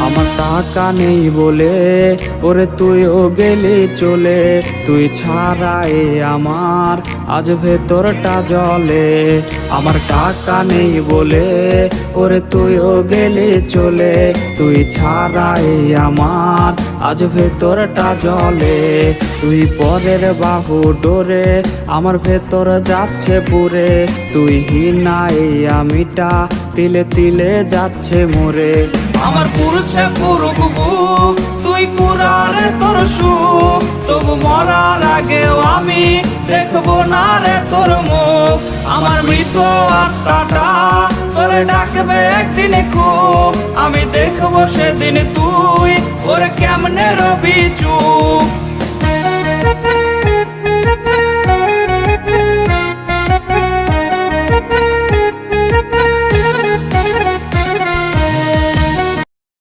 আমার টাকা নেই বলে ওরে তুইও গেলি চলে, তুই ছাড়াই আমার আজ ভেতরটা জ্বলে। আমার টাকা নেই বলে ওরে তুইও গেলি চলে, তুই ছাড়াই আমার আজ ভেতরটা জ্বলে। তুই পরের বাহু ডোরে আমার ভেতর যাচ্ছে পুরে, তুই হিনাই আমিটা তিলে তিলে যাচ্ছে মোরে। আমার পুরুষে পুরুক বুক, তুই কুরারে তোর সুখ, তবু মরার আগেও আমি দেখবো না রে তোর মুখ। আমার মৃত আত্মাটা তোরে ডাকবে একদিন খুব, আমি দেখবো সেদিন তুই ওরে কেমনে রবি চুপ।